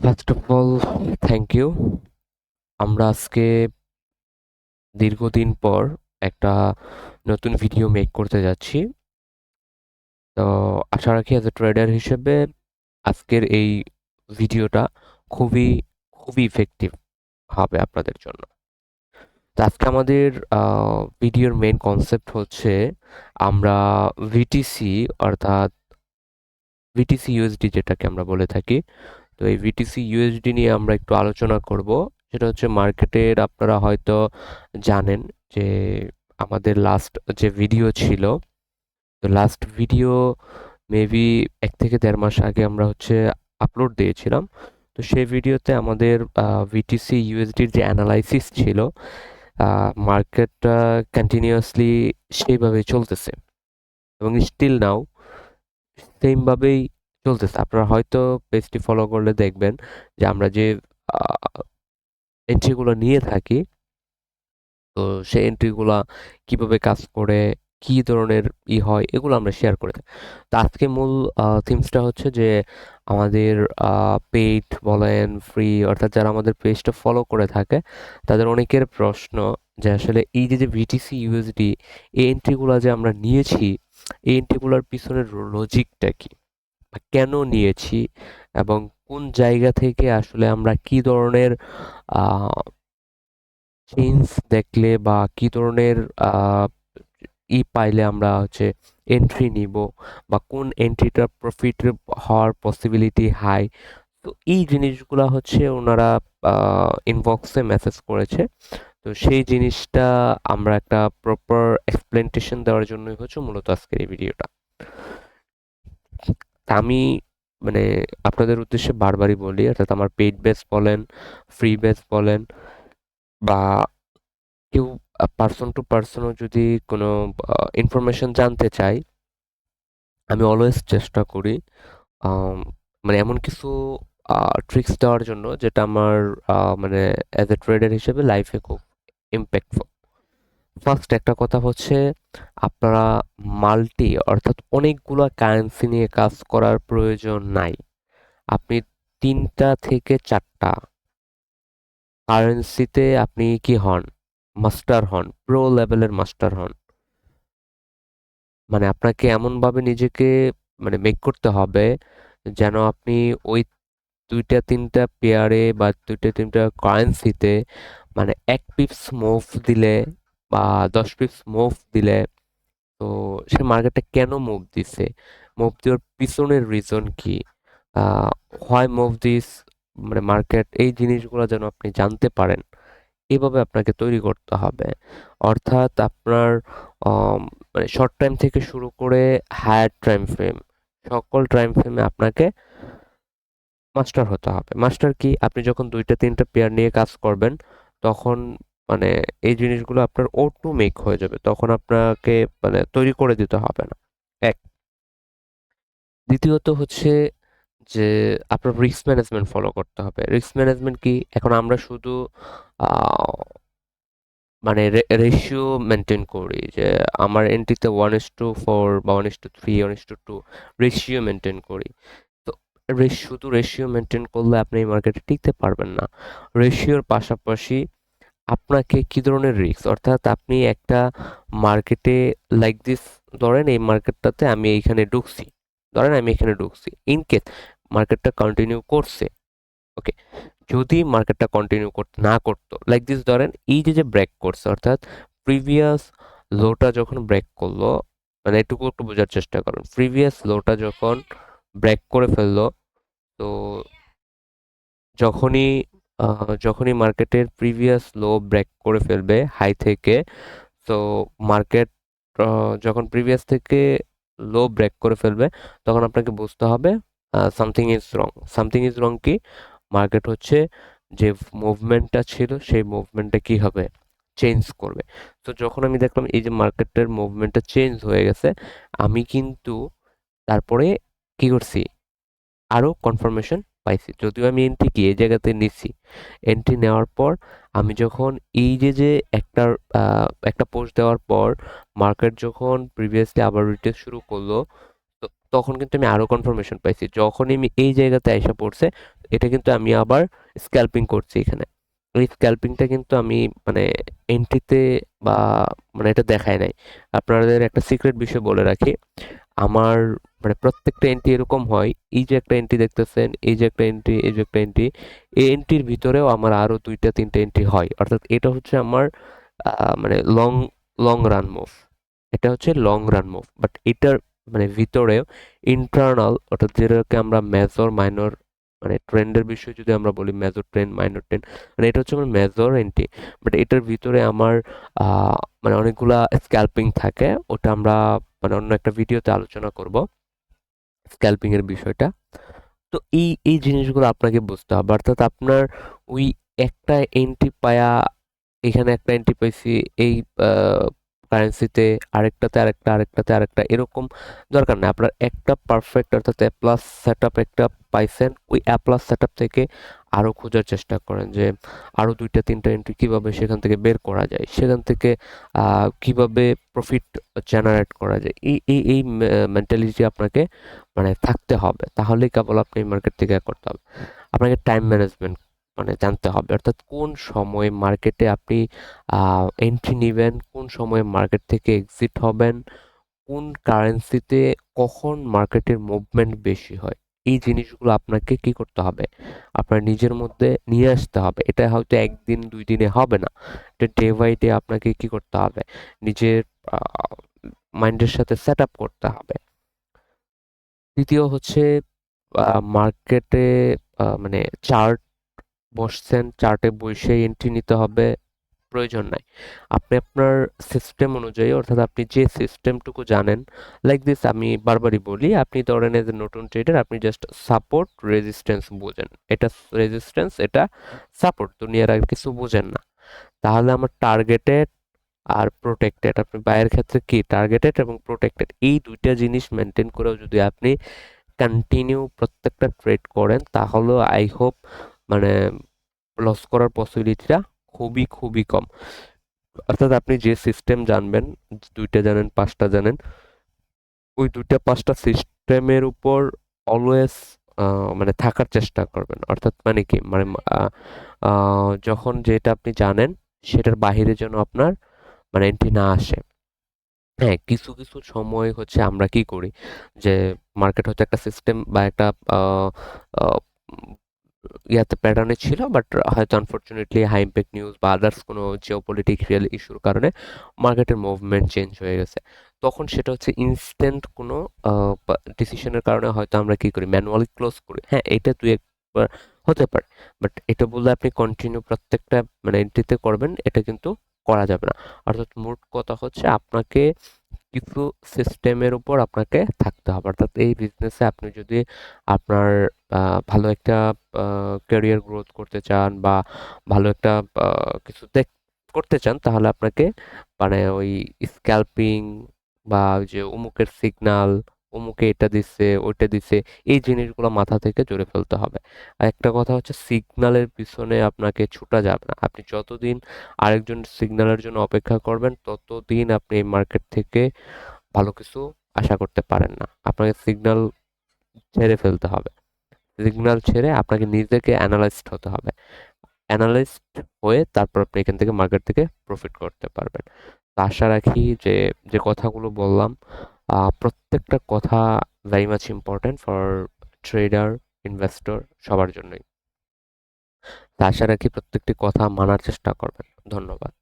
First of all thank you. আমরা আজকে দীর্ঘদিন পর একটা নতুন ভিডিও মেক করতে যাচ্ছি। তো আশা রাখি অ্যাজ এ ট্রেডার হিসেবে আজকের এই ভিডিওটা খুবই খুবই ইফেক্টিভ হবে আপনাদের জন্য। তো আজকে আমাদের ভিডিওর মেইন কনসেপ্ট হচ্ছে আমরা ভিটিসি অর্থাৎ ভিটিসি ইউএসডি যেটাকে আমরা বলে থাকি। তো এই ভিটিসি ইউএসডি নিয়ে আমরা একটু আলোচনা করব। সেটা হচ্ছে মার্কেটের আপনারা হয়তো জানেন যে আমাদের লাস্ট যে ভিডিও ছিল, তো লাস্ট ভিডিও মেবি ১ থেকে ১.৫ মাস আগে আমরা হচ্ছে আপলোড দিয়েছিলাম। তো সেই ভিডিওতে আমাদের ভিটিসি ইউএসডির যে অ্যানালাইসিস ছিল, মার্কেটটা কন্টিনিউয়াসলি সেইভাবেই চলতেছে এবং স্টিল নাও সেমভাবেই চলতেছে। আপনারা হয়তো পেজটি ফলো করলে দেখবেন যে আমরা যে এন্ট্রিগুলো নিয়ে থাকি, তো সেই এন্ট্রিগুলা কিভাবে কাজ করে, কি ধরনের হয়, এগুলো আমরা শেয়ার করে থাকি। তো আজকে মূল থিমসটা হচ্ছে যে আমাদের পেইড বলেন ফ্রি, অর্থাৎ যারা আমাদের পেজটা ফলো করে থাকে তাদের অনেকের প্রশ্ন যে আসলে এই যে ভিটিসি ইউএসডি এই এন্ট্রিগুলা যে আমরা নিয়েছি, এই এন্ট্রিগুলোর পিছনের লজিকটা কি বা কেন নিয়েছি এবং কোন জায়গা থেকে আসলে আমরা কি ধরনের চেঞ্জ দেখলে বা কি ধরনের আহ, পাইলে আমরা হচ্ছে এন্ট্রি নিব বা কোন এন্ট্রিটা প্রফিট হওয়ার পসিবিলিটি হাই। তো এই জিনিসগুলা হচ্ছে ওনারা ইনবক্সে মেসেজ করেছে। তো সেই জিনিসটা আমরা একটা প্রপার এক্সপ্লেনেশন দেওয়ার জন্যই হচ্ছে মূলত আজকের এই ভিডিওটা। তা আমি মানে আপনাদের উদ্দেশ্যে বারবারই বলি, অর্থাৎ আমার পেইড বেস বলেন, ফ্রি বেস বলেন, বা কেউ পার্সন টু পার্সনও যদি কোনো ইনফরমেশন জানতে চাই, আমি অলওয়েজ চেষ্টা করি আম, মানে এমন কিছু ট্রিক্স দেওয়ার জন্য যেটা আমার মানে অ্যাজ এ ট্রেডার হিসেবে লাইফে খুব ইম্প্যাক্টফুল। ফার্স্ট একটা কথা হচ্ছে, আপনারা অর্থাৎ অনেকগুলো কারেন্সি নিয়ে কাজ করার প্রয়োজন নাই। আপনি 3টা থেকে 4টা কারেন্সিতে আপনি কি হন, মাস্টার হন, প্রো লেভেলের মাস্টার হন। মানে আপনাকে এমনভাবে নিজেকে মানে মেক করতে হবে যেন আপনি ওই 2টা 3টা পেয়ারে বা 2টা 3টা কারেন্সিতে মানে 1 পিপস মুভ দিলে বা 10 পিপস মুভ দিলে, তো সে মার্কেটটা কেন মুভ দিছে, মুভ দেওয়ার পিছনের রিজন কি, হয় মুভ দিস, মানে মার্কেট, এই জিনিসগুলো যেন আপনি জানতে পারেন। এভাবে আপনাকে তৈরি করতে হবে। অর্থাৎ আপনার আম, মানে শর্ট টাইম থেকে শুরু করে হায়ার টাইম ফ্রেম, সকল টাইম ফ্রেমে আপনাকে মাস্টার হতে হবে। মাস্টার কি, আপনি যখন 2টা 3টা পেয়ার নিয়ে কাজ করবেন তখন মানে এই জিনিসগুলো আপনার অটো মেক হয়ে যাবে, তখন আপনাকে মানে তৈরি করে দিতে হবে না। এক, দ্বিতীয়ত হচ্ছে যে আপনার রিস্ক ম্যানেজমেন্ট ফলো করতে হবে। রিস্ক ম্যানেজমেন্ট কি, এখন আমরা শুধু আহ, মানে রেশিও মেনটেন করি যে আমার এন্ট্রিতে 1:4 বা 1:3 1:2 রেশিও মেনটেন করি। তো শুধু রেশিও মেনটেন করলে আপনি এই মার্কেটে টিকতে পারবেন না। রেশিওর পাশাপাশি আপনাকে কি ধরনের রিস্ক, অর্থাৎ আপনি একটা মার্কেটে লাইক দিস, ধরেন এই মার্কেটটাতে আমি এইখানে ঢুকছি, ধরেন আমি এখানে ঢুকছি, ইন কেস মার্কেটটা কন্টিনিউ করছে, ওকে, যদি মার্কেটটা কন্টিনিউ করতে না করতো লাইক দিস, ধরেন এই যে ব্রেক করছে, অর্থাৎ প্রিভিয়াস লোটা যখন ব্রেক করলো, মানে এটুকু একটু বোঝার চেষ্টা করুন, প্রিভিয়াস লোটা যখন ব্রেক করে ফেললো, তো যখনই যখনই মার্কেটের প্রিভিয়াস লো ব্রেক করে ফেলবে হাই থেকে, তো মার্কেট যখন প্রিভিয়াস থেকে লো ব্রেক করে ফেলবে, তখন আপনাকে বুঝতে হবে something is wrong. Something is wrong কি, মার্কেট হচ্ছে যে মুভমেন্টটা ছিল সেই মুভমেন্টটা কি হবে, চেঞ্জ করবে। তো যখন আমি দেখলাম এই যে মার্কেটের মুভমেন্টটা চেঞ্জ হয়ে গেছে, আমি কিন্তু তারপরে কি করছি, আরও কনফার্মেশন পাইছি, যদিও আমি এন্ট্রি কি এই জায়গাতে নিছি। এন্ট্রি নেওয়ার পর আমি যখন এই যে একটা পোস্ট দেওয়ার পর মার্কেট যখন প্রিভিয়াসলি আবার রিটেস্ট শুরু করলো, তো তখন কিন্তু আমি আরো কনফার্মেশন পাইছি, যখনই আমি এই জায়গাতে আইসা পড়ছে এটা কিন্তু আমি আবার স্ক্যাল্পিং করছি এখানে। এই স্ক্যাল্পিংটা কিন্তু আমি মানে এন্ট্রিতে বা মানে এটা দেখায় নাই। আপনাদের একটা সিক্রেট বিষয় বলে রাখি, আমার মানে প্রত্যেকটা এন্ট্রি এরকম হয়, এই যে একটা এন্ট্রি দেখতেছেন, এই যে একটা এন্ট্রি, এই যে একটা এন্ট্রি, এই এন্ট্রির ভিতরেও আমার আরো 2টা 3টা এন্ট্রি হয়। অর্থাৎ এটা হচ্ছে আমার মানে লং লং রান মুভ। এটা হচ্ছে লং রান মুভ, বাট এটার মানে ভিতরে ইন্টারনাল, অর্থাৎ যেটাকে আমরা মেজর মাইনর মানে ট্রেন্ডের বিষয়ে যদি আমরা বলি মেজর ট্রেন্ড মাইনর ট্রেন্ড, মানে এটা হচ্ছে আমার মেজর এন্ট্রি। বাট এটার ভিতরে আমার মানে অনেকগুলা স্ক্যাল্পিং থাকে, ওটা আমরা মানে অন্য একটা ভিডিওতে আলোচনা করব স্ক্যাল্পিং এর বিষয়টা। তো এই এই জিনিসগুলো আপনাকে বুঝতে হবে, অর্থাৎ আপনার ওই একটা এন্ট্রি পায়া, এখানে একটা এন্ট্রি পাইছি এই কারেন্সিতে, আরেকটাতে আরেকটা এরকম দরকার না। আপনার একটা পারফেক্ট অর্থাৎ এ প্লাস সেট আপ একটা পাইছেন, ওই এ প্লাস সেট আপ থেকে আরো খোঁজার চেষ্টা করেন যে আরো 2টা 3টা এন্ট্রি কিভাবে সেখান থেকে বের করা যায়, সেখান থেকে কিভাবে প্রফিট জেনারেট করা যায়। এই মেন্টালিটি আপনাকে মানে থাকতে হবে, তাহলেই কেবল আপনি মার্কেট থেকে করতে হবে। আপনাকে টাইম ম্যানেজমেন্ট মানে জানতে হবে, অর্থাৎ কোন সময়ে মার্কেটে আপনি এন্ট্রি নিবেন, কোন সময়ে মার্কেট থেকে এক্সিট হবেন, কোন কারেন্সিতে কখন মার্কেটের মুভমেন্ট বেশি হয়। এই জিনিসগুলো আপনাকে কি করতে হবে, আপনার নিজের মধ্যে নিয়ে আসতে হবে। এটা হয়তো 1 দিন 2 দিনে হবে না, এটা ডে বাই ডে আপনাকে কি করতে হবে, নিজের মাইন্ডের সাথে সেট আপ করতে হবে। দ্বিতীয় হচ্ছে মার্কেটে মানে চার্ট বসছেন, চার্টে বসে এন্ট্রি নিতে হবে প্রয়োজন নাই। আপনি আপনার সিস্টেম অনুযায়ী, অর্থাৎ আপনি যে সিস্টেমটুকু জানেন, লাইক দিস আমি বারবারই বলি, আপনি ধরেন এজ এ নতুন ট্রেডার, আপনি জাস্ট সাপোর্ট রেজিস্ট্যান্স বোঝেন, এটা রেজিস্ট্যান্স, এটা সাপোর্ট, দুনিয়ার আর কিছু বোঝেন না। তাহলে আমার টার্গেটেড আর প্রোটেক্টেড, আপনি বায়ের ক্ষেত্রে কি টার্গেটেড এবং প্রোটেক্টেড, এই 2টা জিনিস মেনটেন করেও যদি আপনি কন্টিনিউ প্রত্যেকটা ট্রেড করেন, তাহলে আই হোপ মানে লস করার পসিবিলিটিটা খুবই খুবই কম। অর্থাৎ আপনি যে সিস্টেম জানবেন, 2টা জানেন 5টা জানেন, ওই 2টা 5টা সিস্টেমের উপর অলওয়েজ মানে থাকার চেষ্টা করবেন। অর্থাৎ মানে কি মানে যখন যেটা আপনি জানেন সেটার বাহিরে যেন আপনার মানে এন্ট্রি না আসে। হ্যাঁ, কিছু কিছু সময় হচ্ছে আমরা কি করি যে মার্কেট হচ্ছে একটা সিস্টেম বা একটা আহ, আহ, ইয়াতে প্যাটার্নে ছিল, বাট হয়তো আনফরচুনেটলি হাই ইম্প্যাক্ট নিউজ বা আদার্স কোনো জিওপলিটিক্যাল ইস্যুর কারণে মার্কেটের মুভমেন্ট চেঞ্জ হয়ে গেছে। তখন সেটা হচ্ছে ইনস্ট্যান্ট কোনো ডিসিশনের কারণে হয়তো আমরা কি করি, ম্যানুয়ালি ক্লোজ করি। হ্যাঁ, এটা দুই একবার হতে পারে, বাট এটা বললে আপনি কন্টিনিউ প্রত্যেকটা মানে এন্ট্রিতে করবেন, এটা কিন্তু করা যাবে না। অর্থাৎ মোট কথা হচ্ছে আপনাকে কিছু সিস্টেমের উপর আপনাকে থাকতে হবে। অর্থাৎ এই বিজনেসে আপনি যদি আপনার ভালো একটা ক্যারিয়ার গ্রোথ করতে চান বা ভালো একটা কিছু করতে চান, তাহলে আপনাকে মানে ওই স্ক্যাল্পিং বা ওই যে অমুকের সিগনাল, অমুকে এটা দিচ্ছে ওইটা দিচ্ছে, এই জিনিসগুলো মাথা থেকে জেরে ফেলতে হবে। আর একটা কথা হচ্ছে, সিগন্যালের পিছনে আপনাকে ছুটা যাবে না। আপনি যতদিন আরেকজন সিগন্যালের জন্য অপেক্ষা করবেন, ততদিন আপনি এই মার্কেট থেকে ভালো কিছু আশা করতে পারেন না। আপনাকে সিগন্যাল ছেড়ে ফেলতে হবে। সিগন্যাল ছেড়ে আপনাকে নিজেকে অ্যানালাইজড হতে হবে। অ্যানালাইজড হয়ে তারপর আপনি এখান থেকে মার্কেট থেকে প্রফিট করতে পারবেন। তো আশা রাখি যে যে কথাগুলো বললাম প্রত্যেকটা কথা very much important for trader, investor, সবার জন্যই। তো আশা রাখি প্রত্যেকটি কথা মানার চেষ্টা করবেন। ধন্যবাদ।